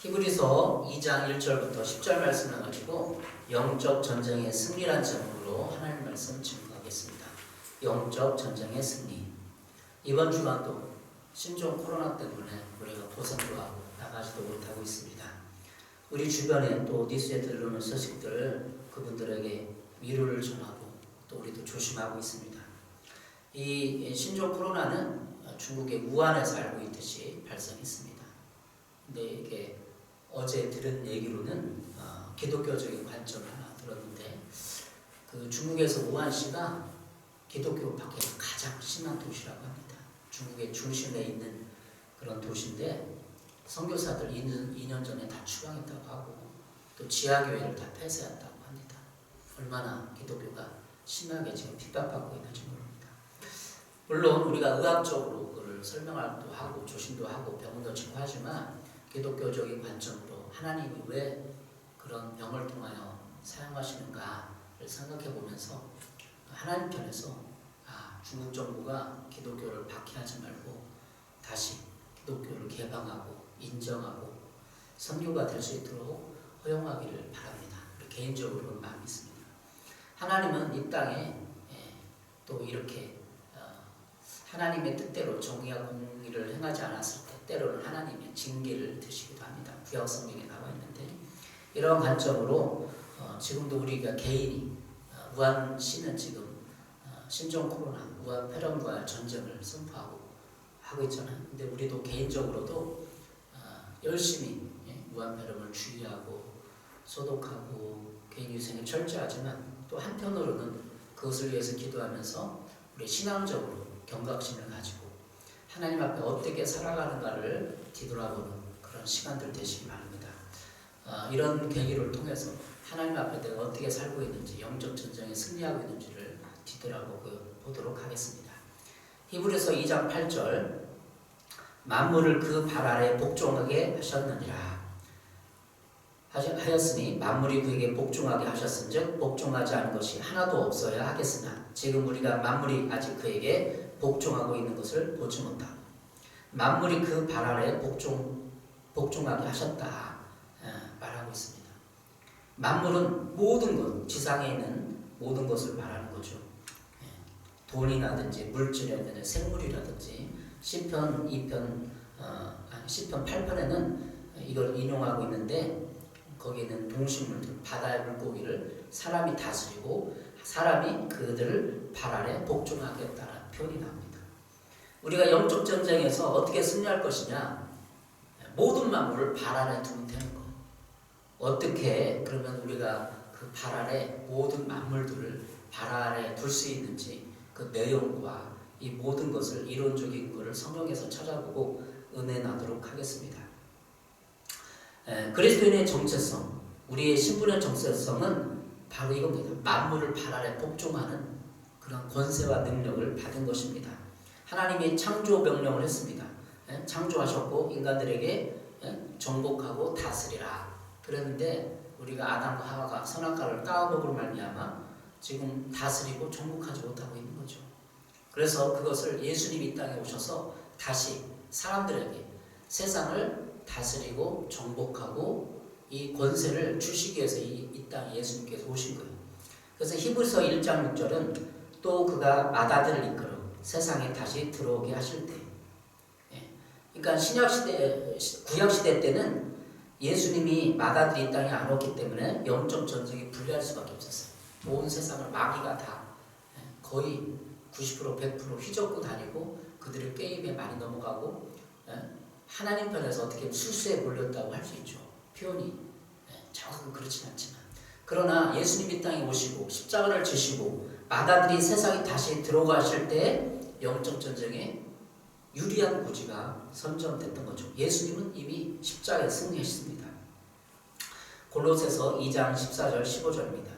히브리서 2장 1절부터 10절 말씀을 가지고 영적 전쟁의 승리란 제목으로 하나님 말씀 증거하겠습니다. 영적 전쟁의 승리. 이번 주간도 신종 코로나 때문에 우리가 고생도 하고 나가지도 못하고 있습니다. 우리 주변에 또 뉴스에 들르는 소식들 그분들에게 위로를 전하고 또 우리도 조심하고 있습니다. 이 신종 코로나는 중국의 우한에서 알고 있듯이 발생했습니다. 근데 이게 어제 들은 얘기로는 기독교적인 관점을 하나 들었는데 그 중국에서 우한시가 기독교 밖에서 가장 심한 도시라고 합니다. 중국의 중심에 있는 그런 도시인데 선교사들 2년 전에 다 추방했다고 하고 또 지하교회를 다 폐쇄했다고 합니다. 얼마나 기독교가 심하게 지금 핍박받고 있는지 모릅니다. 물론 우리가 의학적으로 그걸 설명도 하고 조심도 하고 병원도 치고 하지만 기독교적인 관점으로 하나님이 왜 그런 병을 통하여 사용하시는가를 생각해 보면서 하나님 편에서 중국 정부가 기독교를 박해하지 말고 다시 기독교를 개방하고 인정하고 선교가 될 수 있도록 허용하기를 바랍니다. 개인적으로는 마음이 있습니다. 하나님은 이 땅에 또 이렇게 하나님의 뜻대로 정의와 공의를 행하지 않았을 때 때로는 하나님의 징계를 드시기도 합니다. 구약 성경에 나와 있는데 이런 관점으로 지금도 우리가 개인이 우한시는 지금 신종 코로나 우한 폐렴과 전쟁을 선포하고 하고 있잖아요. 근데 우리도 개인적으로도 열심히 우한 폐렴을 주의하고 소독하고 개인 위생에 철저하지만 또 한편으로는 그것을 위해서 기도하면서 우리 신앙적으로 경각심을 가지고 하나님 앞에 어떻게 살아가는가를 뒤돌아보는 그런 시간들 되시기 바랍니다. 이런 계기를 통해서 하나님 앞에 내가 어떻게 살고 있는지 영적 전쟁에 승리하고 있는지를 뒤돌아보도록 하겠습니다. 히브리서 2장 8절 만물을 그 발 아래 복종하게 하셨느니라 하였으니 만물이 그에게 복종하게 하셨은즉 복종하지 않은 것이 하나도 없어야 하겠으나 지금 우리가 만물이 아직 그에게 복종하고 있는 것을 보지 못하고 만물이 그 발 아래 복종하게 하셨다 말하고 있습니다. 만물은 모든 것, 지상에 있는 모든 것을 말하는 거죠. 돈이라든지 물질이라든지 생물이라든지 시편 8편에는 이걸 인용하고 있는데 거기에는 동식물들, 바다의 물고기를 사람이 다스리고 사람이 그들을 발 아래 복종하겠다는 표현이 나옵니다. 우리가 영적 전쟁에서 어떻게 승리할 것이냐? 모든 만물을 발 아래 두면 되는 거. 어떻게 그러면 우리가 그 발 아래 모든 만물들을 발 아래 둘 수 있는지 그 내용과 이 모든 것을 이론적인 것을 성경에서 찾아보고 은혜 나도록 하겠습니다. 그리스도인의 정체성, 우리의 신분의 정체성은 바로 이겁니다. 만물을 발 아래 복종하는 그런 권세와 능력을 받은 것입니다. 하나님이 창조 명령을 했습니다. 창조하셨고 인간들에게 정복하고 다스리라 그랬는데 우리가 아담과 하와가 선악과를 따먹으로 말미암아 지금 다스리고 정복하지 못하고 있는 거죠. 그래서 그것을 예수님이 이 땅에 오셔서 다시 사람들에게 세상을 다스리고 정복하고 이 권세를 주시기 위해서 이 땅에 예수님께서 오신 거예요. 그래서 히브리서 1장 6절은 또 그가 맏아들을 이끌어 세상에 다시 들어오게 하실 때 그러니까 신약시대, 구약시대 때는 예수님이 맏아들이 이 땅에 안 왔기 때문에 영적 전쟁이 불리할 수밖에 없었어요. 온 세상을 마귀가 다 거의 90% 100% 휘젓고 다니고 그들의 게임에 많이 넘어가고 하나님 편에서 어떻게 술수에 몰렸다고 할 수 있죠. 표현이 정확하게 그렇진 않지만 그러나 예수님이 이 땅에 오시고 십자가를 지시고 맏아들이 세상에 다시 들어가실 때 영적 전쟁에 유리한 고지가 선점됐던 거죠. 예수님은 이미 십자가에 승리하셨습니다. 골로새서 2장 14절 15절입니다.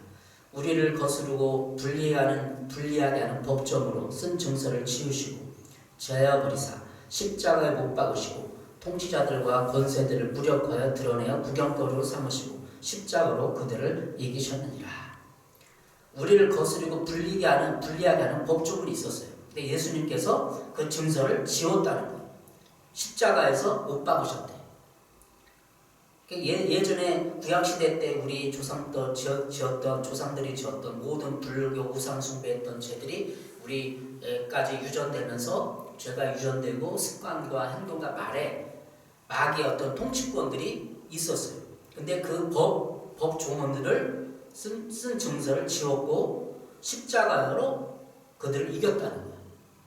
우리를 거스르고 불리하게 하는 법정으로 쓴 증서를 지우시고 제어버리사 십자가에 못 박으시고 통치자들과 권세들을 무력하여 드러내어 구경거리로 삼으시고 십자가로 그들을 이기셨느니라. 우리를 거스르고 불리하게 하는 법조문이 있었어요. 근데 예수님께서 그 증서를 지웠다는 거예요. 십자가에서 못 박으셨대. 예전에 구약시대 때 우리 조상들이 지었던 모든 불교 우상 숭배했던 죄들이 우리까지 유전되면서 죄가 유전되고 습관과 행동과 말에 마귀의 어떤 통치권들이 있었어요. 근데 그 법 조문들을 쓴 증서를 지웠고 십자가로 그들을 이겼다는 거예요.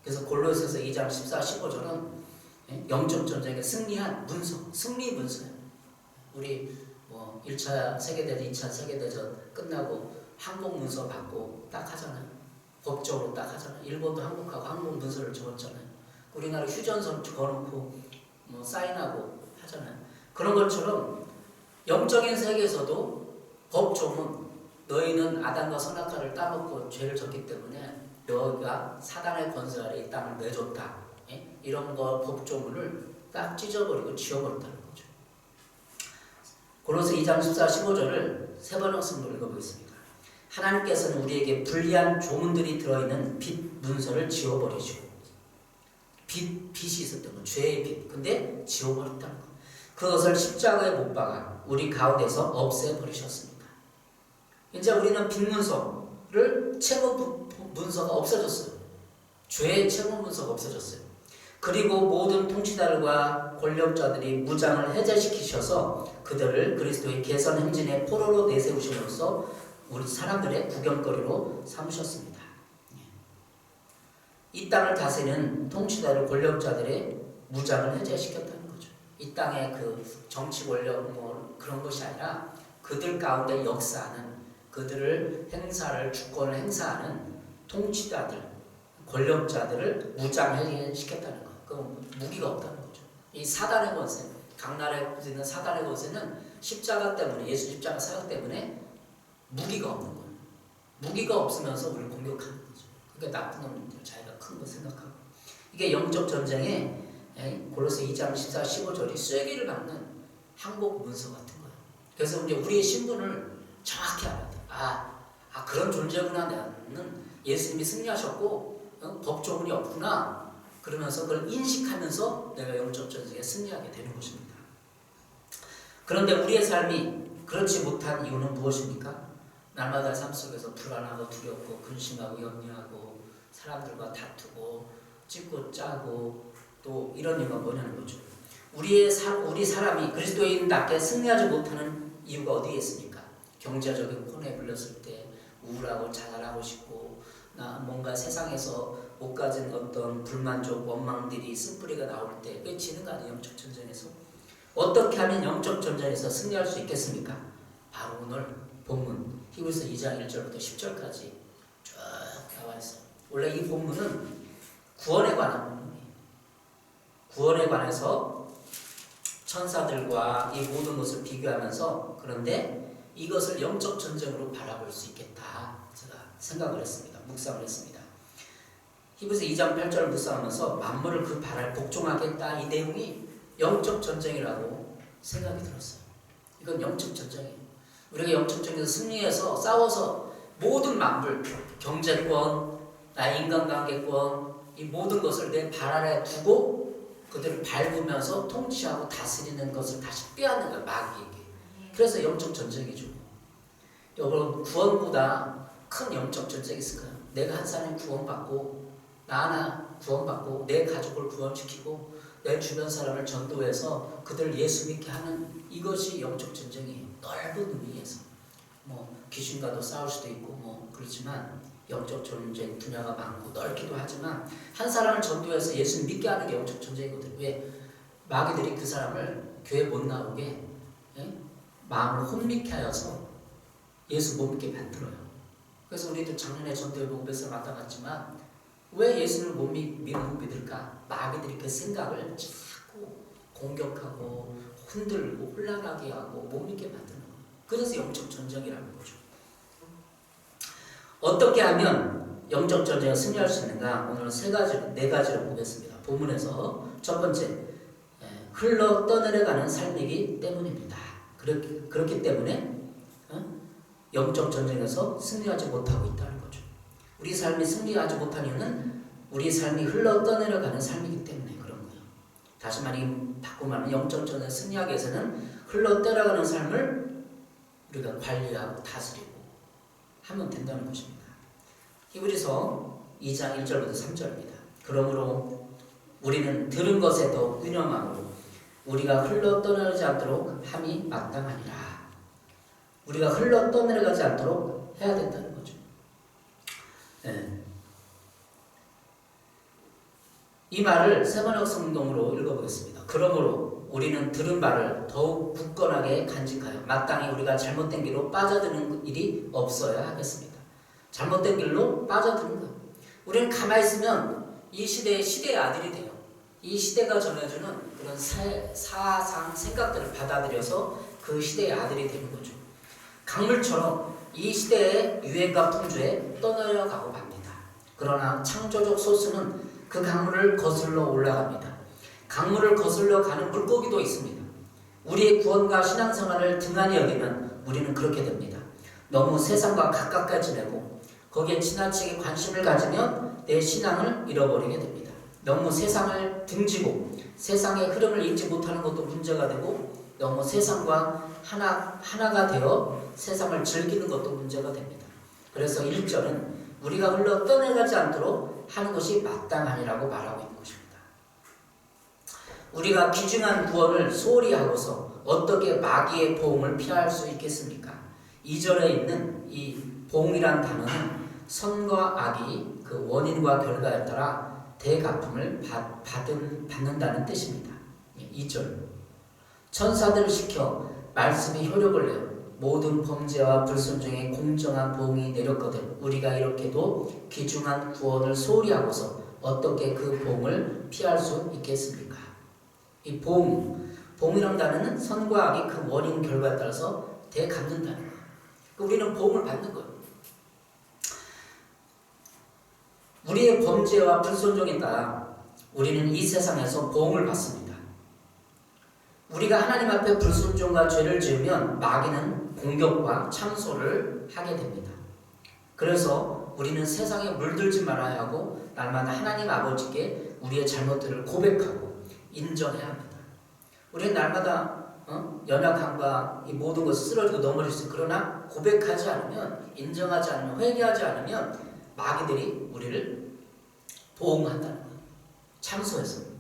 그래서 골로새서 2장 14, 15절은 영적 전쟁에 승리한 문서, 승리 문서예요. 우리 1차 세계대전, 2차 세계대전 끝나고 항복 문서 받고 딱 하잖아요. 법적으로 딱 하잖아요. 일본도 항복하고 항복 문서를 적었잖아요. 우리나라 휴전선 적어놓고 사인하고 하잖아요. 그런 것처럼 영적인 세계에서도 법조문, 너희는 아담과 선악과를 따먹고 죄를 졌기 때문에 너희가 사단의 권세 아래 이 땅을 내줬다. 이런 거 법조문을 딱 찢어버리고 지워버렸다는 거죠. 골로새 2장 14, 15절을 세 번 성경으로 읽어보겠습니다. 하나님께서는 우리에게 불리한 조문들이 들어있는 빚 문서를 지워버리시고, 빚이 있었던 거, 죄의 빚. 근데 지워버렸다는 거. 그것을 십자가에 못 박아 우리 가운데서 없애버리셨습니다. 이제 우리는 빚 문서를 채무 문서가 없어졌어요. 죄의 채무 문서가 없어졌어요. 그리고 모든 통치자들과 권력자들이 무장을 해제시키셔서 그들을 그리스도의 개선 행진의 포로로 내세우심으로써 우리 사람들의 구경거리로 삼으셨습니다. 이 땅을 다스리는 통치자들 권력자들의 무장을 해제시켰다는 거죠. 이 땅의 그 정치 권력 그런 것이 아니라 그들 가운데 역사하는, 그들을 주권을 행사하는 통치자들, 권력자들을 무장해시켰다는 거. 그 무기가 없다는 거죠. 이 사단의 권세, 각 나라에 있는 사단의 권세는 십자가 때문에, 예수 십자가 사역 때문에 무기가 없는 거예요. 무기가 없으면서 우리를 공격하는 거죠. 그러니까 나쁜 놈들 자기가 큰 거 생각하고. 이게 영적 전쟁에 골로새 2장 14, 15절이 쐐기를 박는 항복 문서 같은 거예요. 그래서 이제 우리의 신분을 정확히 알아야 돼. 그런 존재구나. 나는 예수님이 승리하셨고 법조문이 없구나. 그러면서 그걸 인식하면서 내가 영적 전쟁에 승리하게 되는 것입니다. 그런데 우리의 삶이 그렇지 못한 이유는 무엇입니까? 날마다 삶 속에서 불안하고 두렵고 근심하고 염려하고 사람들과 다투고 찢고 짜고 또 이런 이유가 뭐냐는 거죠. 우리 사람이 그리스도인답게 승리하지 못하는 이유가 어디에 있습니까? 경제적인 곤에 물렸을 때 우울하고 자살하고 싶고 뭔가 세상에서 못 가진 어떤 불만족, 원망들이 쓴뿌리가 나올 때 그게 지는 거 아니에요? 영적 전쟁에서. 어떻게 하면 영적 전쟁에서 승리할 수 있겠습니까? 바로 오늘 본문 히브리서 2장 1절부터 10절까지 쭉 나와 있어요. 원래 이 본문은 구원에 관한 본문이에요. 구원에 관해서 천사들과 이 모든 것을 비교하면서, 그런데 이것을 영적 전쟁으로 바라볼 수 있겠다 제가 생각을 했습니다. 묵상을 했습니다. 히브리서 2장 8절을 묵상하면서 만물을 그 바랄 복종하겠다, 이 내용이 영적 전쟁이라고 생각이 들었어요. 이건 영적 전쟁이에요. 우리가 영적 전쟁에서 승리해서 싸워서 모든 만물, 경제권, 나의 인간관계권, 이 모든 것을 내 발 아래 두고 그들을 밟으면서 통치하고 다스리는 것을 다시 빼앗는 거예요, 마귀에게. 그래서 영적 전쟁이죠. 여러분, 구원보다 큰 영적 전쟁이 있을까요? 내가 한 사람이 구원받고, 나 하나 구원받고, 내 가족을 구원시키고, 내 주변 사람을 전도해서 그들을 예수 믿게 하는, 이것이 영적 전쟁이에요. 넓은 의미에서. 귀신과도 싸울 수도 있고 그렇지만 영적 전쟁 분야가 많고 넓기도 하지만 한 사람을 전도해서 예수 믿게 하는 게 영적 전쟁이거든요. 왜? 마귀들이 그 사람을 교회 못 나오게 마음을 혼미케 하여서 예수 못 믿게 만들어요. 그래서 우리도 작년에 전도해보고 몇 사람 왔다 갔지만 왜 예수를 못 믿을까? 마귀들이 그 생각을 자꾸 공격하고 흔들고 혼란하게 하고 못 믿게 만드는 거예요. 그래서 영적 전쟁이라는 거죠. 어떻게 하면 영적 전쟁을 승리할 수 있는가? 오늘은 네 가지로 보겠습니다. 본문에서 첫 번째, 흘러 떠내려가는 삶이기 때문입니다. 그렇기 때문에 영적 전쟁에서 승리하지 못하고 있다는 거죠. 우리 삶이 승리하지 못한 이유는 우리 삶이 흘러 떠내려가는 삶이기 때문에 그런 거예요. 다시 바꾸면 영적 전쟁 승리하기 위해서는 흘러 떠나가는 삶을 우리가 관리하고 다스리고 하면 된다는 것입니다. 히브리서 2장 1절부터 3절입니다. 그러므로 우리는 들은 것에도 유념하고 우리가 흘러 떠나지 않도록 함이 마땅하니라. 우리가 흘러 떠내려가지 않도록 해야 된다는 거죠. 네. 이 말을 세번역 성경으로 읽어보겠습니다. 그러므로 우리는 들은 바를 더욱 굳건하게 간직하여 마땅히 우리가 잘못된 길로 빠져드는 일이 없어야 하겠습니다. 잘못된 길로 빠져드는 거예요. 우리는 가만히 있으면 이 시대의 아들이 돼요. 이 시대가 전해주는 그런 사상, 생각들을 받아들여서 그 시대의 아들이 되는 거죠. 강물처럼 이 시대의 유행과 풍조에 떠내려가고 맙니다. 그러나 창조적 소스는 그 강물을 거슬러 올라갑니다. 강물을 거슬러 가는 물고기도 있습니다. 우리의 구원과 신앙생활을 등한히 여기면 우리는 그렇게 됩니다. 너무 세상과 가깝게 지내고 거기에 지나치게 관심을 가지면 내 신앙을 잃어버리게 됩니다. 너무 세상을 등지고 세상의 흐름을 읽지 못하는 것도 문제가 되고 너무 세상과 하나가 되어 세상을 즐기는 것도 문제가 됩니다. 그래서 1절은 우리가 흘러 떠내가지 않도록 하는 것이 마땅하니라고 말하고 있는 것입니다. 우리가 귀중한 구원을 소홀히 하고서 어떻게 마귀의 보응을 피할 수 있겠습니까? 2절에 있는 이 보응이란 단어는 선과 악이 그 원인과 결과에 따라 대갚음을 받는다는 뜻입니다. 2절 천사들을 시켜 말씀이 효력을 내어 모든 범죄와 불순종에 공정한 보응이 내렸거든 우리가 이렇게도 귀중한 구원을 소홀히 하고서 어떻게 그 보응을 피할 수 있겠습니까? 이 보응이라는 단어는 선과 악이 그 원인 결과에 따라서 대갚는다는 거예요. 우리는 보응을 받는 거예요. 우리의 범죄와 불순종에 따라 우리는 이 세상에서 보응을 받습니다. 우리가 하나님 앞에 불순종과 죄를 지으면 마귀는 공격과 참소를 하게 됩니다. 그래서 우리는 세상에 물들지 말아야 하고 날마다 하나님 아버지께 우리의 잘못들을 고백하고 인정해야 합니다. 우리는 날마다 연약함과 이 모든 것을 쓰러지고 넘어질 수 있어요. 그러나 고백하지 않으면, 인정하지 않으면, 회개하지 않으면 마귀들이 우리를 보응한다는 거예요. 참소해서.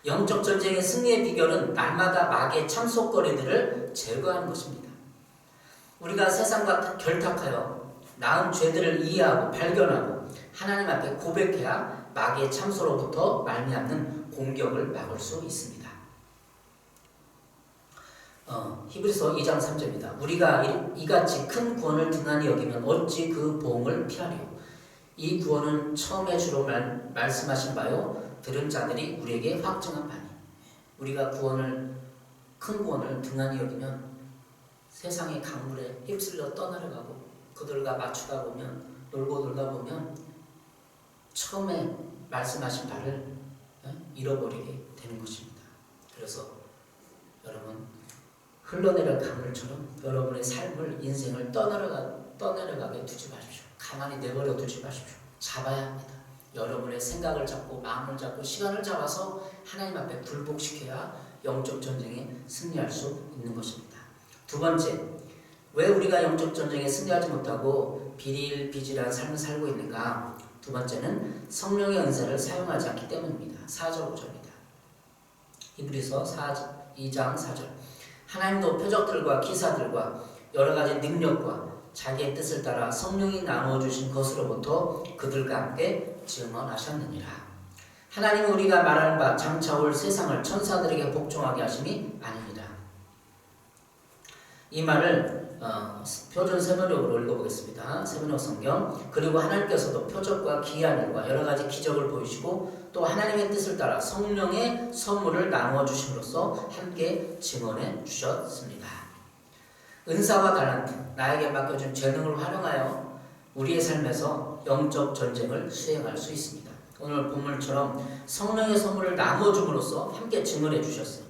영적 전쟁의 승리의 비결은 날마다 마귀의 참소거리들을 제거하는 것입니다. 우리가 세상과 결탁하여 나은 죄들을 이해하고 발견하고 하나님 앞에 고백해야 마귀의 참소로부터 말미암는 공격을 막을 수 있습니다. 히브리서 2장 3절입니다. 우리가 이같이 큰 구원을 등한히 여기면 어찌 그 보응을 피하리요. 이 구원은 처음에 주로 말씀하신 바요 들은 자들이 우리에게 확증한 바니 우리가 큰 구원을 등한히 여기면 세상의 강물에 휩쓸려 떠나려가고 그들과 맞추다 보면 놀고 놀다 보면 처음에 말씀하신 바를 잃어버리게 되는 것입니다. 그래서 여러분 흘러내려간 강물처럼 여러분의 삶을 인생을 떠내려가게 두지 마십시오. 가만히 내버려 두지 마십시오. 잡아야 합니다. 여러분의 생각을 잡고 마음을 잡고 시간을 잡아서 하나님 앞에 굴복시켜야 영적 전쟁에 승리할 수 있는 것입니다. 두 번째, 왜 우리가 영적 전쟁에 승리하지 못하고 비릴비질한 삶을 살고 있는가? 두 번째는 성령의 은사를 사용하지 않기 때문입니다. 4절 5절입니다. 히브리서 2장 4절 하나님도 표적들과 기사들과 여러가지 능력과 자기의 뜻을 따라 성령이 나누어주신 것으로부터 그들과 함께 증언하셨느니라. 하나님은 우리가 말하는 바 장차 올 세상을 천사들에게 복종하게 하심이 아닙니다. 이 말을 표준 세번역으로 읽어보겠습니다. 세번역 성경. 그리고 하나님께서도 표적과 기이한 일과 여러가지 기적을 보이시고 또 하나님의 뜻을 따라 성령의 선물을 나누어 주심으로써 함께 증언해 주셨습니다. 은사와 달란트, 나에게 맡겨준 재능을 활용하여 우리의 삶에서 영적 전쟁을 수행할 수 있습니다. 오늘 본문처럼 성령의 선물을 나누어 줌으로써 함께 증언해 주셨어요.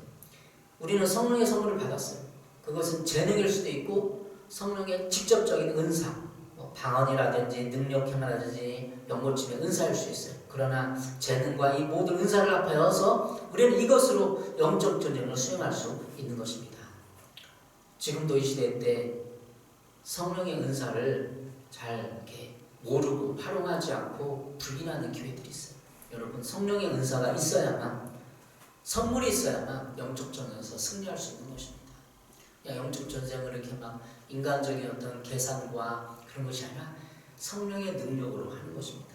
우리는 성령의 선물을 받았어요. 그것은 재능일 수도 있고 성령의 직접적인 은사, 방언이라든지 능력형이라든지 연고침의 은사일 수 있어요. 그러나 재능과 이 모든 은사를 합하여서 우리는 이것으로 영적 전쟁을 수행할 수 있는 것입니다. 지금도 이 시대 때 성령의 은사를 잘 이렇게 모르고 활용하지 않고 불신하는 교회들이 있어요. 여러분, 성령의 은사가 있어야만, 선물이 있어야만 영적 전쟁에서 승리할 수 있는 것입니다. 영적 전쟁을 이렇게 막 인간적인 어떤 계산과 그런 것이 아니라 성령의 능력으로 하는 것입니다.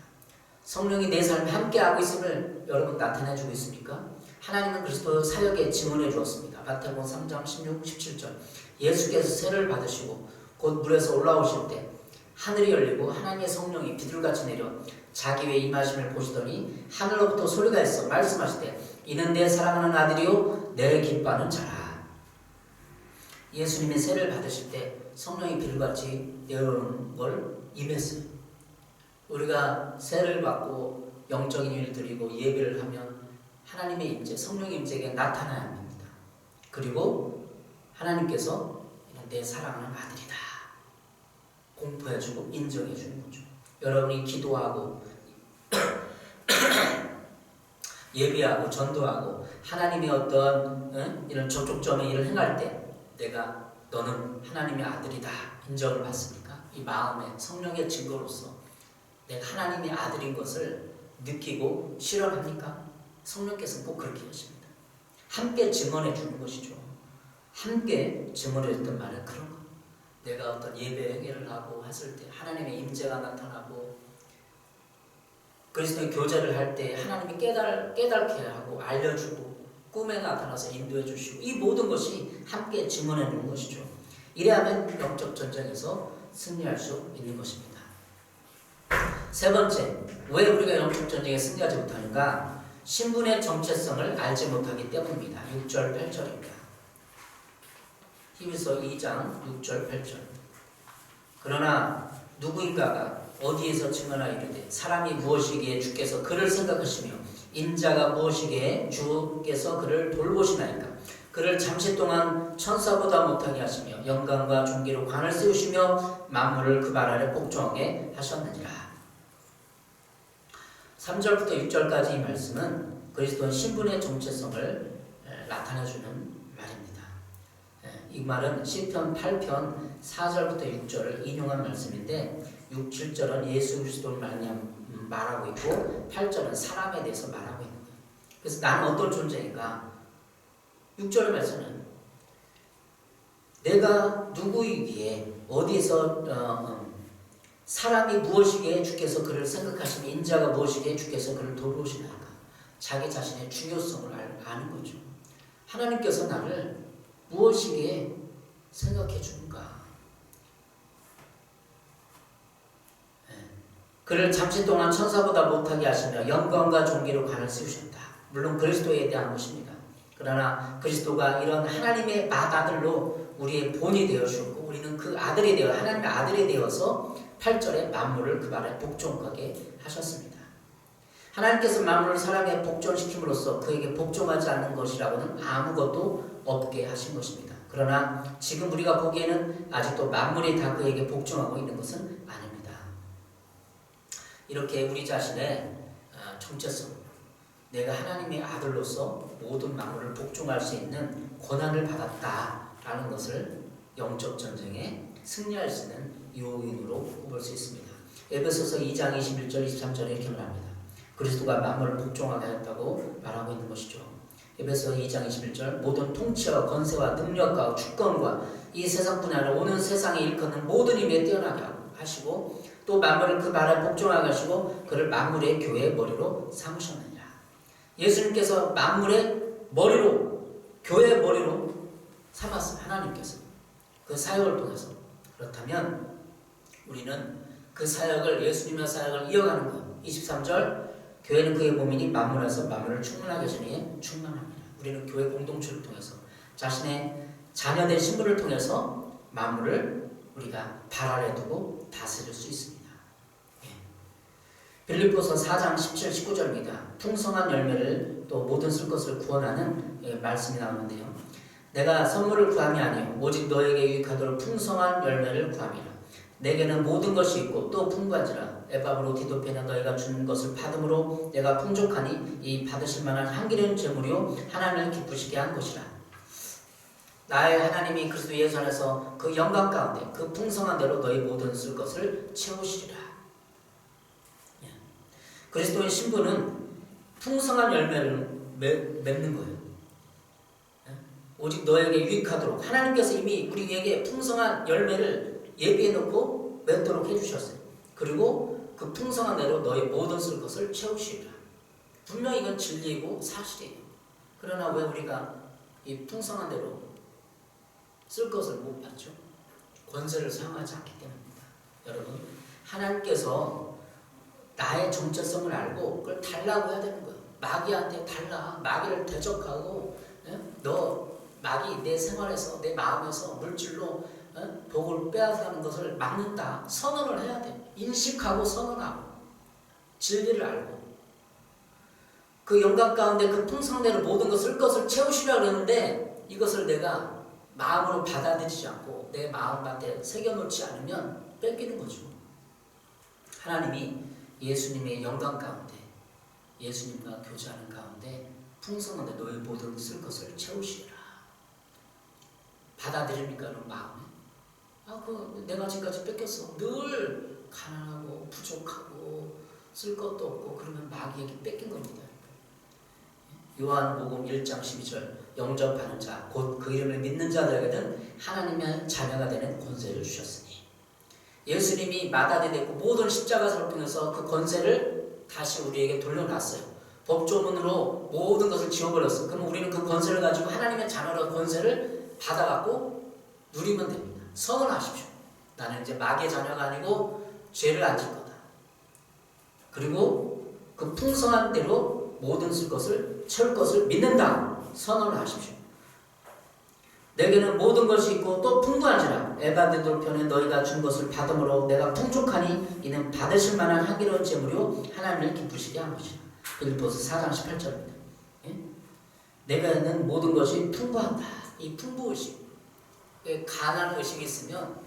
성령이 내 삶에 함께하고 있음을 여러분 나타내주고 있습니까? 하나님은 그리스도 사역에 증언해 주었습니다. 마태복음 3장 16, 17절 예수께서 세를 받으시고 곧 물에서 올라오실 때 하늘이 열리고 하나님의 성령이 비둘같이 내려 자기 위에 임하심을 보시더니 하늘로부터 소리가 있어 말씀하시되 이는 내 사랑하는 아들이요 내 기뻐하는 자라. 예수님의 세를 받으실 때 성령이 비둘같이 내려오는 걸 임했어요. 우리가 세를 받고 영적인 일을 드리고 예배를 하면 하나님의 임재, 성령의 임재가 나타나야 합니다. 그리고 하나님께서 내 사랑하는 아들이다 공포해주고 인정해주는 거죠. 여러분이 기도하고 예배하고 전도하고 하나님의 어떤 이런 저촉점의 일을 행할 때 내가 너는 하나님의 아들이다 인정을 받습니까? 이 마음에 성령의 증거로서 내가 하나님의 아들인 것을 느끼고 실현합니까? 성령께서는 꼭 그렇게 하십니다. 함께 증언해 주는 것이죠. 함께 증언해 줬던 말은 그런 거. 내가 어떤 예배 행위를 하고 했을 때 하나님의 임재가 나타나고 그리스도의 교제를 할 때 하나님이 깨닫게 하고 알려주고 꿈에 나타나서 인도해 주시고 이 모든 것이 함께 증언해 주는 것이죠. 이래야만 영적 전쟁에서 승리할 수 있는 것입니다. 세 번째, 왜 우리가 영적 전쟁에 승리하지 못하는가? 신분의 정체성을 알지 못하기 때문입니다. 6절 8절입니다. 히브리서 2장 6절 8절. 그러나 누구인가가 어디에서 증언하여 이르되 사람이 무엇이기에 주께서 그를 생각하시며 인자가 무엇이기에 주께서 그를 돌보시나이까. 그를 잠시 동안 천사보다 못하게 하시며 영광과 존귀로 관을 세우시며 만물을 그 발 아래 복종하게 하셨느니라. 3절부터 6절까지 이 말씀은 그리스도의 신분의 정체성을 나타내주는 말입니다. 이 말은 시편 8편 4절부터 6절을 인용한 말씀인데 6, 7절은 예수 그리스도를 말하고 있고 8절은 사람에 대해서 말하고 있는 거예요. 그래서 나는 어떤 존재인가? 6절의 말씀은 내가 누구이기에 어디에서 사람이 무엇이기에 주께서 그를 생각하시며 인자가 무엇이기에 주께서 그를 돌보시나이까. 자기 자신의 중요성을 아는 거죠. 하나님께서 나를 무엇이기에 생각해 주는가. 그를 잠시 동안 천사보다 못하게 하시며 영광과 존귀로 관을 세우셨다. 물론 그리스도에 대한 것입니다. 그러나 그리스도가 이런 하나님의 맏아들로 우리의 본이 되어 주었고 우리는 그 아들이 되어 하나님의 아들이 되어서 8절에 만물을 그 발에 복종하게 하셨습니다. 하나님께서 만물을 사람에 복종시킴으로써 그에게 복종하지 않는 것이라고는 아무것도 없게 하신 것입니다. 그러나 지금 우리가 보기에는 아직도 만물이 다 그에게 복종하고 있는 것은 아닙니다. 이렇게 우리 자신의 정체성, 내가 하나님의 아들로서 모든 만물을 복종할 수 있는 권한을 받았다라는 것을 영적 전쟁에 승리할 수 있는 요인으로 꼽을 수 있습니다. 에베소서 2장 21절 23절에 이렇게 말합니다. 그리스도가 만물을 복종하게 하였다고 말하고 있는 것이죠. 에베소 2장 21절 모든 통치와 권세와 능력과 주권과 이 세상뿐 아니라 오는 세상에 일컫는 모든 힘에 뛰어나게 하시고 또 만물을 그 발에 복종하게 하시고 그를 만물의 교회의 머리로 삼으셨느니라. 예수님께서 만물의 머리로 교회의 머리로 삼았어요. 하나님께서 그 사역을 통해서. 그렇다면 우리는 그 사역을 예수님의 사역을 이어가는 거예요. 23절 교회는 그의 몸이니 만물에서 만물을 충만하게 하시니 충만합니다. 우리는 교회 공동체를 통해서 자신의 자녀된 신분을 통해서 만물을 우리가 발 아래 두고 다스릴 수 있습니다. 빌립보서 4장 17, 19절입니다. 풍성한 열매를 또 모든 쓸 것을 구원하는 말씀이 나오는데요. 내가 선물을 구함이 아니요 오직 너에게 유익하도록 풍성한 열매를 구함이라. 내게는 모든 것이 있고 또 풍부한지라. 에바브로 디도페나 너희가 준 것을 받음으로 내가 풍족하니 이 받으실 만한 향기로운 제물이요 하나님을 기쁘시게 한 것이라. 나의 하나님이 그리스도 예수 안에서 그 영광 가운데 그 풍성한 대로 너희 모든 쓸 것을 채우시리라. 그리스도의 신부는 풍성한 열매를 맺는 거예요. 오직 너에게 유익하도록 하나님께서 이미 우리에게 풍성한 열매를 예비해 놓고 맺도록 해주셨어요. 그리고 그 풍성한 대로 너희 모든 쓸 것을 채우시리라. 분명히 이건 진리이고 사실이에요. 그러나 왜 우리가 이 풍성한 대로 쓸 것을 못 받죠? 권세를 사용하지 않기 때문입니다. 여러분, 하나님께서 나의 정체성을 알고 그걸 달라고 해야 되는 거예요. 마귀한테 달라. 마귀를 대적하고 너 마귀 내 생활에서 내 마음에서 물질로 복을 빼앗아가는 것을 막는다. 선언을 해야 돼. 인식하고 선언하고 진리를 알고 그 영광 가운데 그 풍성대로 모든 것을 채우시려고 그러는데 이것을 내가 마음으로 받아들이지 않고 내 마음밭에 새겨놓지 않으면 뺏기는 거죠. 하나님이 예수님의 영광 가운데 예수님과 교제하는 가운데 풍성한데 너희 모든 쓸 것을 채우시리라. 받아들입니까? 그런 마음에? 내가 지금까지 뺏겼어. 늘 가난하고 부족하고 쓸 것도 없고 그러면 마귀에게 뺏긴 겁니다. 요한복음 1장 12절 영접하는 자 곧 그 이름을 믿는 자들에게는 하나님의 자녀가 되는 권세를 주셨으니 예수님이 마다리 됐고 모든 십자가를 통해서 그 권세를 다시 우리에게 돌려놨어요. 법조문으로 모든 것을 지워버렸어. 그럼 우리는 그 권세를 가지고 하나님의 자녀로 권세를 받아갖고 누리면 됩니다. 선언하십시오. 나는 이제 마귀의 자녀가 아니고 죄를 안 질 거다. 그리고 그 풍성한 대로 모든 쓸 것을 채울 것을 믿는다. 선언을 하십시오. 내게는 모든 것이 있고 또 풍부한지라. 에바데돌편에 너희가 준 것을 받음으로 내가 풍족하니 이는 받으실 만한 향기로운 제물이요 하나님을 기쁘시게 한 것이라. 빌립보서 4장 18절입니다. 내게는 모든 것이 풍부하다. 이 풍부의식, 가난의식이 있으면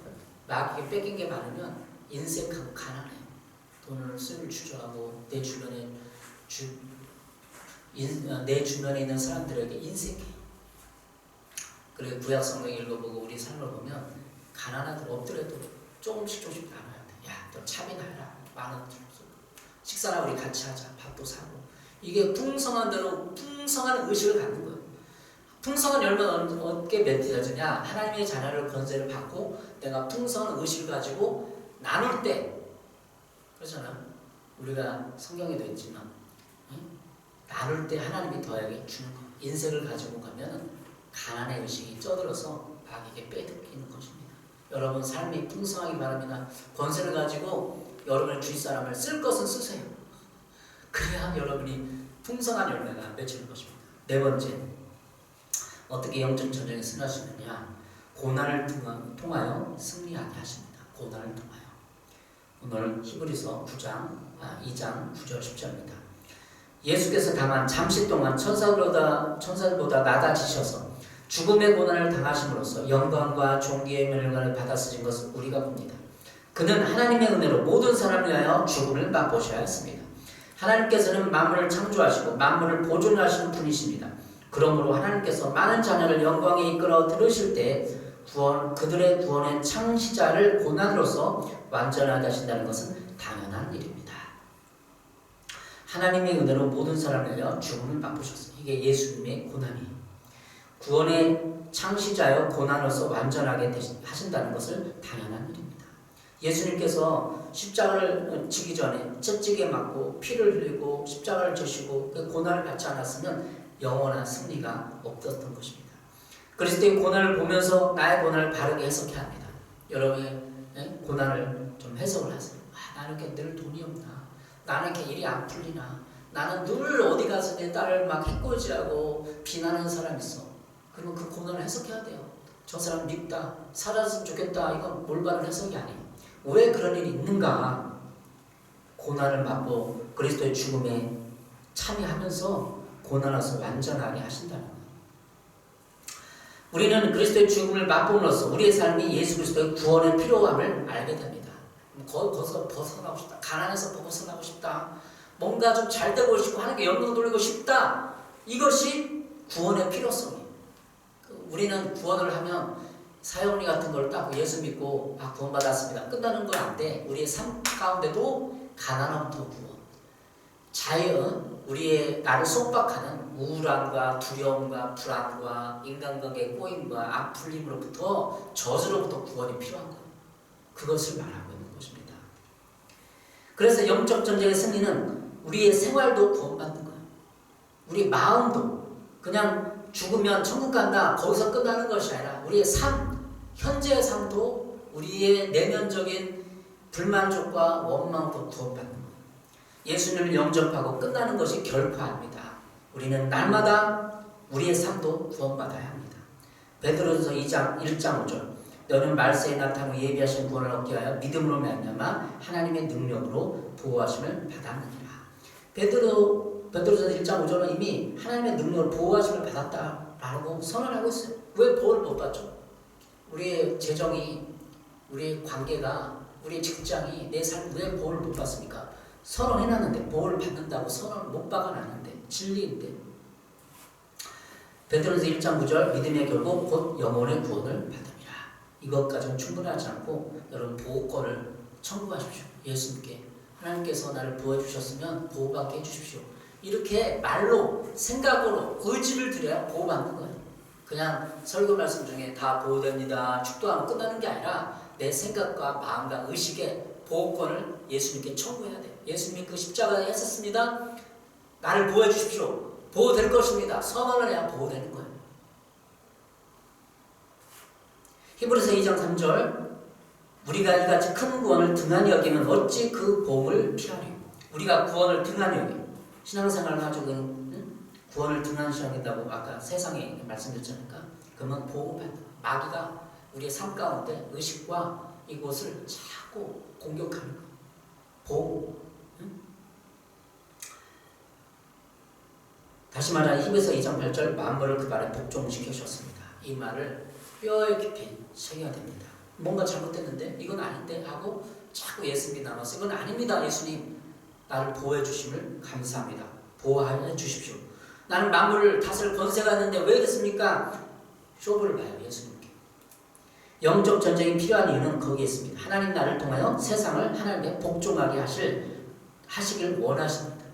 마귀에게 뺏긴 게 많으면 인색하고 가난해요. 돈을 쓸 주저하고 내 주변에 있는 사람들에게 인색해요. 그래 구약 성경 읽어보고 우리 삶을 보면 가난하들 없더라도 조금씩 나눠야 돼. 야, 너 차비나 해라. 10,000원 주고 식사나 우리 같이 하자. 밥도 사고. 이게 풍성한 대로 풍성한 의식을 갖는 거예요. 풍성한 열매는 어떻게 맺어지냐? 하나님의 자녀를 권세를 받고 내가 풍성한 의식을 가지고 나눌 때 그렇잖아. 우리가 성경에도 있지만 나눌 때 하나님이 더하게 주는 거. 인색을 가지고 가면 가난의 의식이 쪄들어서 마귀에게 빼앗기는 것입니다. 여러분 삶이 풍성하기 바랍니다. 권세를 가지고 여러분의 주위 사람을 쓸 것은 쓰세요. 그래야 여러분이 풍성한 열매가 맺히는 것입니다. 네 번째, 어떻게 영적 전쟁에 승하시느냐? 고난을 통하여 승리하게 하십니다. 고난을 통하여. 오늘 히브리서 2장 9절 10절입니다. 예수께서 다만 잠시 동안 천사들보다 낮아지셔서 죽음의 고난을 당하심으로써 영광과 존귀의 멸관을 받았으신 것을 우리가 봅니다. 그는 하나님의 은혜로 모든 사람을 위하여 죽음을 맛보셔야 했습니다. 하나님께서는 만물을 창조하시고 만물을 보존하시는 분이십니다. 그러므로 하나님께서 많은 자녀를 영광에 이끌어 들으실 때 그들의 구원의 창시자를 고난으로서 완전하게 하신다는 것은 당연한 일입니다. 하나님의 은혜로 모든 사람을 위하여 죽음을 맛보셨어요. 이게 예수님의 고난이에요. 구원의 창시자여 고난으로서 완전하게 하신다는 것을 당연한 일입니다. 예수님께서 십자가를 지기 전에 채찍에 맞고 피를 흘리고 십자가를 지시고 그 고난을 받지 않았으면 영원한 승리가 없었던 것입니다. 그리스도의 고난을 보면서 나의 고난을 바르게 해석해야 합니다. 여러분의 고난을 좀 해석을 하세요. 나는 이렇게 늘 돈이 없나? 나는 이렇게 일이 안 풀리나? 나는 늘 어디 가서 내 딸을 막 해코지하고 비난하는 사람이 있어. 그러면 그 고난을 해석해야 돼요. 저 사람 밉다, 살았으면 좋겠다. 이건 올바른 해석이 아니에요. 왜 그런 일이 있는가? 고난을 맛보 그리스도의 죽음에 참여하면서 고난에서 완전하게 하신다는 거예요. 우리는 그리스도의 죽음을 맛봄으로써 우리의 삶이 예수 그리스도의 구원의 필요함을 알게 됩니다. 거기서 벗어나고 싶다. 가난에서 벗어나고 싶다. 뭔가 좀 잘 되고 싶고 하나님께 영광 돌리고 싶다. 이것이 구원의 필요성이에요. 우리는 구원을 하면 사형리 같은 걸 딱 예수 믿고 구원받았습니다. 끝나는 건 안 돼. 우리의 삶 가운데도 가난함부터 구원. 자연, 우리의 나를 속박하는 우울함과 두려움과 불안과 인간관계의 꼬임과 악풀림으로부터 저주로부터 구원이 필요한 거예요. 그것을 말하고 있는 것입니다. 그래서 영적 전쟁의 승리는 우리의 생활도 구원받는 거예요. 우리 마음도 그냥 죽으면 천국 간다 거기서 끝나는 것이 아니라 우리의 삶, 현재의 삶도 우리의 내면적인 불만족과 원망도 구원받는 거예요. 예수님을 영접하고 끝나는 것이 결코 아닙니다. 우리는 날마다 우리의 삶도 구원받아야 합니다. 베드로전서 2장 1장 5절 너는 말세에 나타나고 예비하신 구원을 얻게 하여 믿음으로 말미암아 하나님의 능력으로 보호하심을 받았느니라. 베드로전서 1장 5절은 이미 하나님의 능력으로 보호하심을 받았다라고 선언하고 있어요. 왜 보호를 못 받죠? 우리의 재정이, 우리의 관계가, 우리의 직장이, 내 삶이 왜 보호를 못 받습니까? 선언해놨는데 보호를 받는다고 선언을 못 박아놨는데 진리인데. 베드로전서 1장 9절 믿음의 결국 곧 영혼의 구원을 받음이라. 이것까지는 충분하지 않고 여러분 보호권을 청구하십시오. 예수님께 하나님께서 나를 보호해 주셨으면 보호받게 해주십시오. 이렇게 말로 생각으로 의지를 드려야 보호받는 거예요. 그냥 설교 말씀 중에 다 보호됩니다 축도하면 끝나는 게 아니라 내 생각과 마음과 의식에 보호권을 예수님께 청구해야 돼요. 예수님이 그 십자가에 했었습니다. 나를 보호해 주십시오. 보호될 것입니다. 선언을 해야 보호되는 거예요. 히브리서 2장 3절 우리가 이같이 큰 구원을 등한히 여기면 어찌 그 보험을 피하리. 우리가 구원을 등한히 여기 신앙생활을 가지고 구원을 등한히 여긴다고 아까 세상에 말씀드렸잖아요. 그러면 보험을 받는 거예요. 마귀가 우리의 삶 가운데 의식과 이곳을 자꾸 공격하는 거예요. 보호. 다시 말하면 히브리서 2장 8절 만물을 그 발에 복종시켜 주셨습니다. 이 말을 뼈에 깊이 새겨야 됩니다. 뭔가 잘못됐는데 이건 아닌데 하고 자꾸 예수님이 남아서 이건 아닙니다. 예수님 나를 보호해 주심을 감사합니다. 보호해 주십시오. 나는 만물을 다스릴 권세가 있는데 왜 됐습니까? 쇼부를 봐요. 예수님께. 영적 전쟁이 필요한 이유는 거기에 있습니다. 하나님 나를 통하여 세상을 하나님께 복종하게 하시길 원하십니다.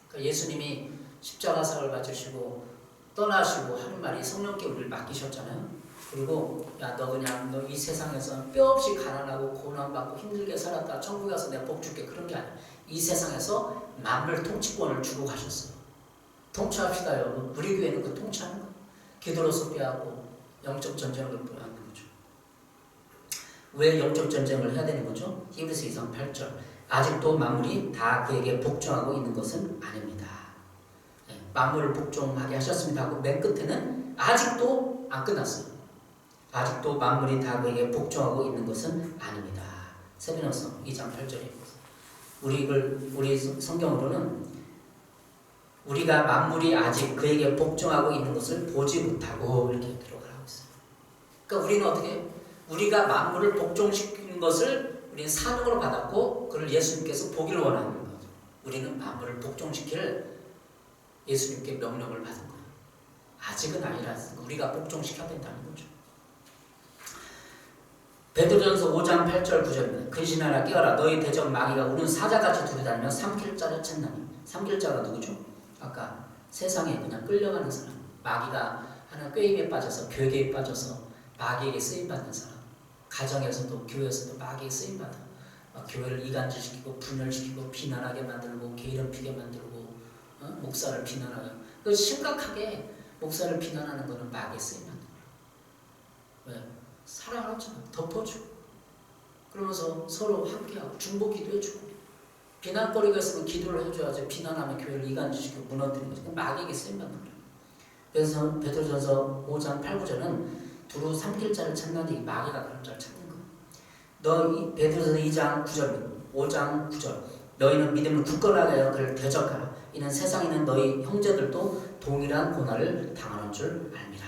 그러니까 예수님이 십자가상을 받으시고 떠나시고 하는 말이 성령께 우리를 맡기셨잖아요. 그리고 야 너 그냥 너 이 세상에서 뼈없이 가난하고 고난받고 힘들게 살았다 천국에 가서 내가 복 줄게 그런 게 아니야. 이 세상에서 만물 통치권을 주고 가셨어요. 통치합시다 여러분. 우리 교회는 그 통치하는 거. 기도로서 뼈하고 영적 전쟁을 하는 거죠. 왜 영적 전쟁을 해야 되는 거죠? 히브리서 2장 8절 아직도 만물이 다 그에게 복종하고 있는 것은 아닙니다. 만물을 복종하게 하셨습니다 하고 맨 끝에는 아직도 안 끝났어요. 아직도 만물이 다 그에게 복종하고 있는 것은 아닙니다. 세베나서 2장 8절입니다. 우리 성경으로는 우리가 만물이 아직 그에게 복종하고 있는 것을 보지 못하고 이렇게 기록을 하고 있어요. 그러니까 우리는 어떻게 우리가 만물을 복종시키는 것을 우리는 사명으로 받았고 그걸 예수님께서 보기를 원하는 거죠. 우리는 만물을 복종시킬 예수님께 명령을 받은 거예요. 아직은 아니라 우리가 복종시켜야 된다는 거죠. 베드로전서 5장 8절 9절입니다. 근신하라 깨어라 너희 대적 마귀가 우는 사자같이 두루다니며 삼킬 자를 찾나니. 삼킬 자가 누구죠? 아까 세상에 그냥 끌려가는 사람. 마귀가 하는 꾀임에 빠져서 괴계에 빠져서 마귀에게 쓰임받는 사람. 가정에서도 교회에서도 마귀에게 쓰임받아. 교회를 이간질시키고 분열시키고 비난하게 만들고 게으름피게 만들고 목사를 비난하고. 그 심각하게 목사를 비난하는 것은 마귀에 쓰임받는 거예요. 왜? 사랑을 하잖아. 덮어주고 그러면서 서로 함께하고 중보 기도해주고 비난거리가 있으면 기도를 해줘야지. 비난하면 교회를 이간시키고 무너뜨리는 거지. 마귀에게 쓰임받는 거예요. 그래서 베드로전서 5장 8, 9절은 두루 삼킬 자를 찾나니 마귀가 그런 자를 찾는 거예요. 너 베드로전서 2장 9절 5장 9절 너희는 믿음을 굳건하게 하여 그를 대적하라. 이는 세상에 있는 너희 형제들도 동일한 고난을 당하는 줄 압니다.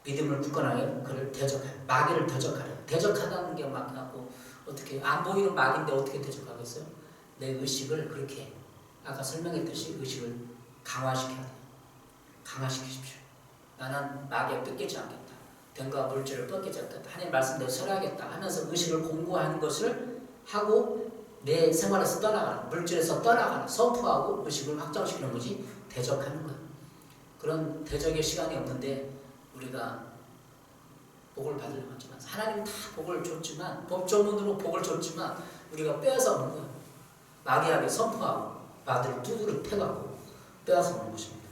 믿음을 굳건하게 그를 대적하여 마귀를 대적하려. 대적하다는 게 마귀하고 어떻게 안 보이는 마귀인데 어떻게 대적하겠어요? 내 의식을 그렇게 아까 설명했듯이 의식을 강화시켜야 돼요. 강화시키십시오. 나는 마귀에 뺏기지 않겠다. 뱀과 물질을 뺏기지 않겠다. 하나님 말씀대로 설하겠다 하면서 의식을 공부하는 것을 하고 내 생활에서 떠나가라. 물질에서 떠나가라. 선포하고 의식을 확장시키는 거지 대적하는 거야. 그런 대적의 시간이 없는데 우리가 복을 받으려고 하지만 하나님 다 복을 줬지만 법조문으로 복을 줬지만 우리가 빼앗아 먹는 거야. 마귀에게 선포하고 마귀를 두드려 패가고 빼앗아 먹는 것입니다.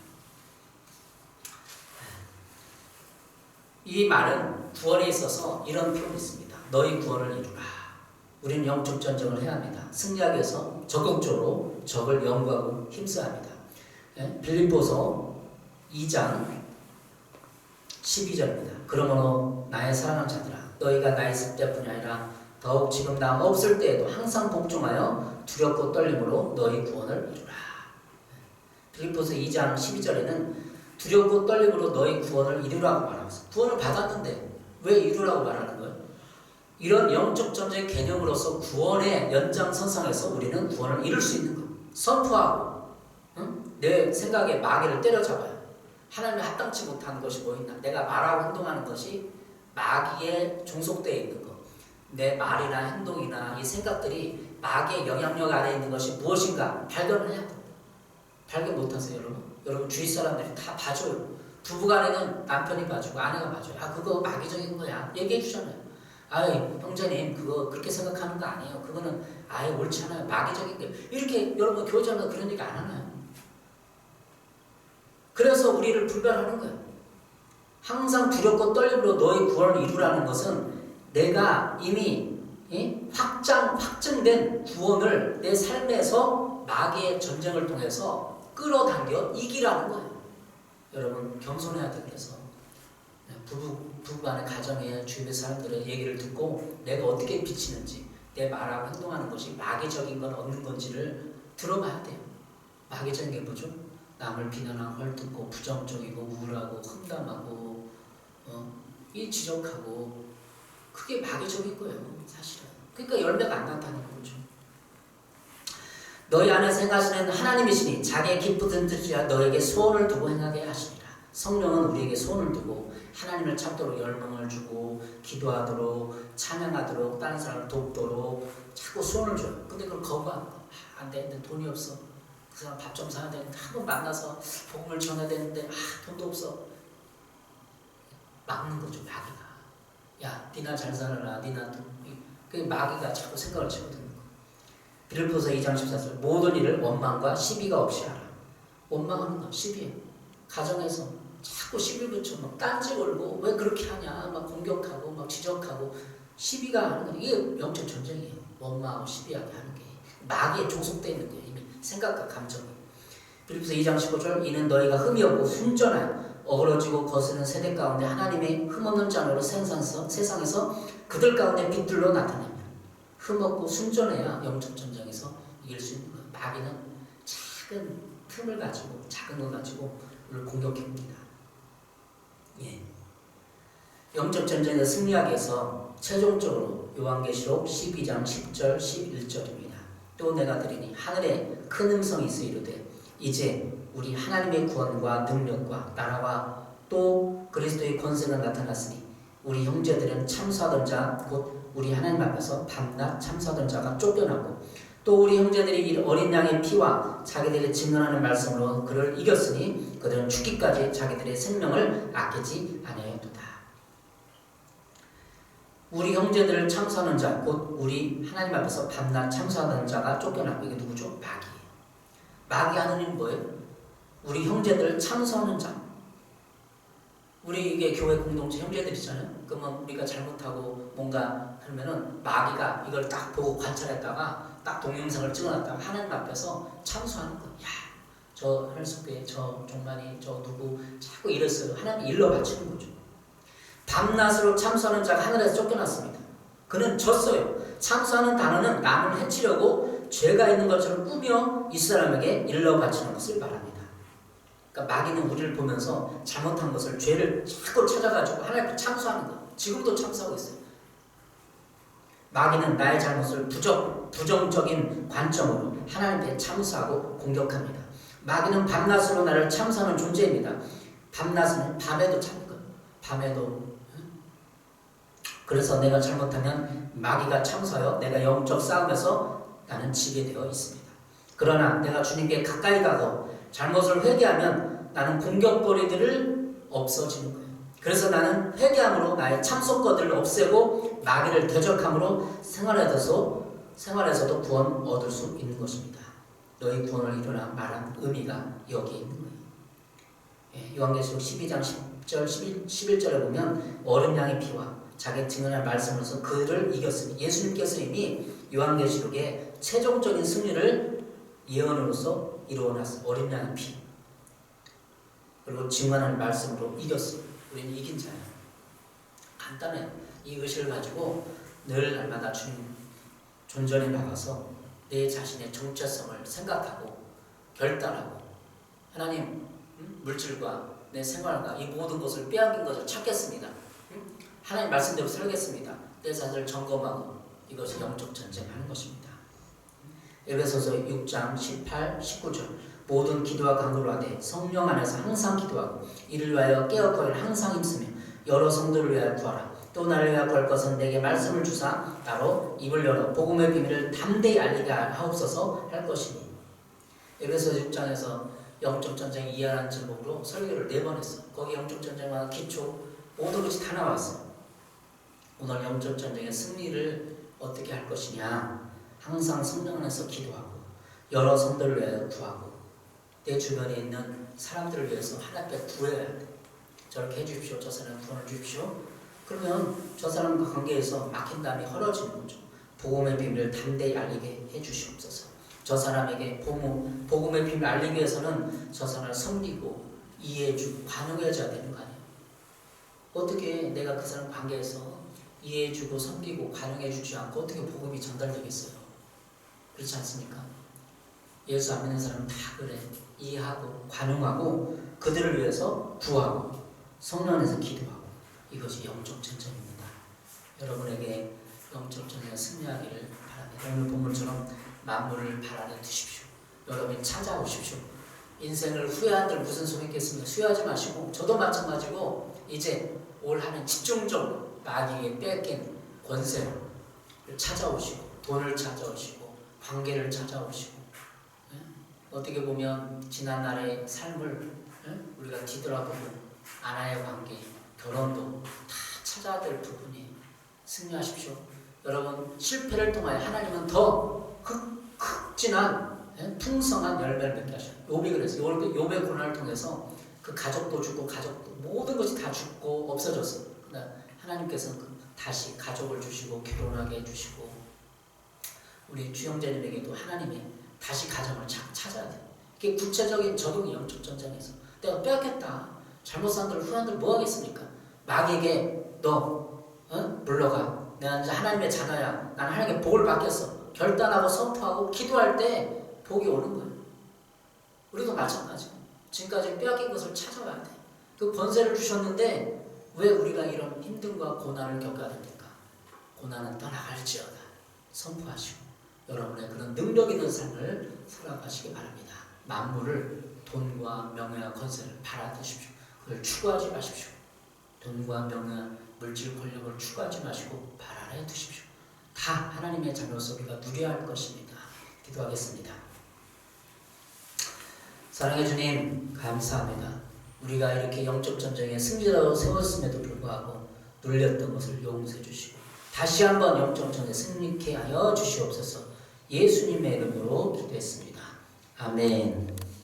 이 말은 구원에 있어서 이런 표현이 있습니다. 너희 구원을 이루라. 우리는 영적 전쟁을 해야 합니다. 승리하기 위해서 적극적으로 적을 연구하고 힘써야 합니다. 빌립보서 2장 12절입니다. 그러므로 나의 사랑하는 자들아 너희가 나 있을 때뿐이 아니라 더욱 지금 나 없을 때에도 항상 복종하여 두렵고 떨림으로 너희 구원을 이루라. 빌립보서 2장 12절에는 두렵고 떨림으로 너희 구원을 이루라고 말하고 있어요. 구원을 받았는데 왜 이루라고 말하는 거예요? 이런 영적 전쟁 개념으로서 구원의 연장선상에서 우리는 구원을 이룰 수 있는 거예요. 선포하고 내 생각에 마귀를 때려잡아요. 하나님이 합당치 못하는 것이 뭐 있나? 내가 말하고 행동하는 것이 마귀에 종속되어 있는 것. 내 말이나 행동이나 이 생각들이 마귀의 영향력 아래 있는 것이 무엇인가 발견을 해야 돼요. 발견 못하세요, 여러분? 여러분 주위 사람들이 다 봐줘요. 부부간에는 남편이 봐주고 아내가 봐줘요. 아 그거 마귀적인 거야. 얘기해 주잖아요. 아이 형제님 그거 그렇게 생각하는 거 아니에요. 그거는 아예 옳지 않아요. 마귀적인 게 이렇게 여러분 교회자가 그런 얘기 안 하나요? 그래서 우리를 분별하는 거예요. 항상 두렵고 떨림으로 너의 구원을 이루라는 것은 내가 이미 확증된 구원을 내 삶에서 마귀의 전쟁을 통해서 끌어당겨 이기라는 거예요. 여러분 겸손해야 돼. 그래서 부부간의 가정에 주변 사람들의 얘기를 듣고 내가 어떻게 비치는지 내 말하고 행동하는 것이 마귀적인 건 없는 건지를 들어봐야 돼요. 마귀적인 게 뭐죠? 남을 비난하고 헐뜯고 부정적이고 우울하고 험담하고 이 지적하고 그게 마귀적인 거예요. 사실은. 그러니까 열매가 안 나타나는 거죠. 너희 안에서 행하시는 하나님이시니 자기의 기쁘든 뜻이야 너에게 소원을 두고 행하게 하시니라. 성령은 우리에게 소원을 두고 하나님을 찾도록 열망을 주고 기도하도록 찬양하도록 다른 사람을 돕도록 자꾸 소원을 줘요. 근데 그걸 거부하는 거. 안 돼. 내 돈이 없어. 그 사람 밥 좀 사야 되는데 한 번 만나서 복음을 전해야 되는데 돈도 없어. 막는 거죠. 마귀가. 야 니나 잘 살아라. 니나 그 마귀가 자꾸 생각을 집어드는 거. 빌립보서 2장 14절 모든 일을 원망과 시비가 없이 하라. 원망하는 거 시비예요. 가정에서 자꾸 시비 붙여 막 딴지 걸고 왜 그렇게 하냐 막 공격하고 막 지적하고 시비가 하는 거 이게 영적 전쟁이에요. 원망하고 시비하게 하는 게 마귀에 종속되어 있는 거예요. 이미 생각과 감정이. 빌립보서 2장 15절 이는 너희가 흠이 없고 순전하여 어그러지고 거스는 세대 가운데 하나님의 흠없는 자녀로 세상에서 그들 가운데 빛들로 나타나며 흠없고 순전해야 영적 전쟁에서 이길 수 있는 거예요. 마귀는 작은 틈을 가지고 작은 걸 가지고 우리를 공격합니다. 예. 영적 전쟁에 승리하기 위해서 최종적으로 요한계시록 12장 10절 11절입니다. 또 내가 들으니 하늘에 큰 음성이 있어 이르되 이제 우리 하나님의 구원과 능력과 나라와 또 그리스도의 권세가 나타났으니 우리 형제들은 참수하던 자 곧 우리 하나님 앞에서 밤낮 참수하던 자가 쫓겨나고 또 우리 형제들이 어린 양의 피와 자기들이 증언하는 말씀으로 그를 이겼으니 그들은 죽기까지 자기들의 생명을 아끼지 아니하였도다. 우리 형제들을 참수하는 자 곧 우리 하나님 앞에서 밤낮 참수하는 자가 쫓겨나고 이게 누구죠? 마귀예요. 마귀 하는 일은 뭐예요? 우리 형제들을 참수하는 자. 우리 이게 교회 공동체 형제들이잖아요. 그러면 우리가 잘못하고 뭔가 하면은 마귀가 이걸 딱 보고 관찰했다가 딱 동영상을 찍어놨다가 하나님 앞에서 참수하는 거야. 야, 저 하늘속에 저 종만이 저 누구 자꾸 이랬어요. 하나님 일러 바치는 거죠. 밤낮으로 참수하는 자가 하늘에서 쫓겨났습니다. 그는 졌어요. 참수하는 단어는 남을 해치려고 죄가 있는 것처럼 꾸며 이 사람에게 일러 바치는 것을 말합니다. 그러니까 마귀는 우리를 보면서 잘못한 것을, 죄를 자꾸 찾아가지고 하나님께 참수하는 거예요. 지금도 참수하고 있어요. 마귀는 나의 잘못을 부정적인 관점으로 하나님께 참수하고 공격합니다. 마귀는 밤낮으로 나를 참수하는 존재입니다. 밤낮은 밤에도 참는 거예요. 밤에도. 그래서 내가 잘못하면 마귀가 참수하여 내가 영적 싸움에서 나는 지게 되어 있습니다. 그러나 내가 주님께 가까이 가고 잘못을 회개하면 나는 공격거리들을 없어지는 거예요. 그래서 나는 회개함으로 나의 참속거들을 없애고 마귀를 대적함으로 생활에서도 구원 얻을 수 있는 것입니다. 너희 구원을 이루라 말한 의미가 여기에 있는 거예요. 예, 요한계시록 12장 10절 11절에 보면 어린 양의 피와 자기 증언할 말씀으로서 그를 이겼으니, 예수님께서 이미 요한계시록의 최종적인 승리를 예언으로서 이루어놨어요. 어린 양의 피 그리고 증언할 말씀으로 이겼어요. 우리는 이긴 자예요. 간단해요. 이 의식을 가지고 늘 날마다 주님 존전에 나가서 내 자신의 정체성을 생각하고 결단하고, 하나님, 물질과 내 생활과 이 모든 것을 빼앗긴 것을 찾겠습니다. 하나님 말씀대로 살겠습니다. 내 자신을 점검하고, 이것이 영적 전쟁하는 것입니다. 에베소서 6장 18, 19절 모든 기도와 간구를 하되 성령 안에서 항상 기도하고 이를 위하여 깨어거일 항상 힘쓰며 여러 성도를 위하여 구하라. 또 나를 위하여 구할 것은 내게 말씀을 주사 나로 입을 열어 복음의 비밀을 담대히 알리게 하옵소서 할 것이니. 에베소서 6장에서 영적 전쟁 이해하는 제목으로 설교를 4번 했어요. 거기 영적 전쟁과 기초 모든 것이 다 나왔어요. 오늘 영적 전쟁의 승리를 어떻게 할 것이냐, 항상 성령 안에서 기도하고 여러 성도를 위하여 구하고 내 주변에 있는 사람들을 위해서 하나님께 구해야 돼. 저렇게 해주십시오. 저 사람 구원을 주십시오. 그러면 저 사람과 관계에서 막힌 담이 헐어지는 거죠. 복음의 비밀을 담대히 알리게 해주시옵소서. 저 사람에게 복음의 비밀을 알리기 위해서는 저 사람을 섬기고 이해해주고 관용해줘야 되는 거 아니에요. 어떻게 내가 그 사람 관계에서 이해해주고 섬기고 관용해주지 않고 어떻게 복음이 전달되겠어요? 그렇지 않습니까? 예수 안 믿는 사람은 다 그래. 이해하고 관용하고 그들을 위해서 구하고 성령 안에서 기도하고, 이것이 영적 전쟁입니다. 여러분에게 영적 전쟁에 승리하기를 바랍니다. 오늘 본문처럼 만물을 발 아래 두십시오. 여러분이 찾아오십시오. 인생을 후회한들 무슨 소리 있겠습니까? 후회하지 마시고, 저도 마찬가지고 이제 올 한해 집중적으로 마귀에 뺏긴 권세를 찾아오시고, 돈을 찾아오시고, 관계를 찾아오시고, 어떻게 보면 지난날의 삶을 우리가 뒤돌아보고 아내의 관계, 결혼도 다 찾아야 될 부분이 승리하십시오. 여러분, 실패를 통하여 하나님은 더 극진한 풍성한 열매를 맺게 하셔요. 욥이 그랬어요. 욥의 고난을 통해서 그 가족도 죽고 가족도 모든 것이 다 죽고 없어졌어요. 그러나 하나님께서는 다시 가족을 주시고 결혼하게 해주시고, 우리 주영재님에게도 하나님이 다시 가정을 찾아야 돼요. 이게 구체적인 적용이 영적 전쟁에서 내가 빼앗겼다. 잘못 산들 후한들 뭐 하겠습니까? 마귀에게 너 물러가. 내가 이제 하나님의 자녀야. 나는 하나님께 복을 받겠어. 결단하고 선포하고 기도할 때 복이 오는 거예요. 우리도 마찬가지고 지금까지 빼앗긴 것을 찾아와야 돼. 그 권세를 주셨는데 왜 우리가 이런 힘듦과 고난을 겪어야 됩니까? 고난은 떠나갈지어다. 선포하시고 여러분의 그런 능력 있는 삶을 살아가시기 바랍니다. 만물을 돈과 명예와 권세를 팔아드십시오. 그걸 추구하지 마십시오. 돈과 명예, 물질 권력을 추구하지 마시고 발 아래 두십시오. 다 하나님의 자녀로서 우리가 누려야 할 것입니다. 기도하겠습니다. 사랑해 주님, 감사합니다. 우리가 이렇게 영적 전쟁에 승리자로 세웠음에도 불구하고 눌렸던 것을 용서해 주시고 다시 한번 영적 전쟁에 승리케 하여 주시옵소서. 예수님의 이름으로 기도했습니다. 아멘.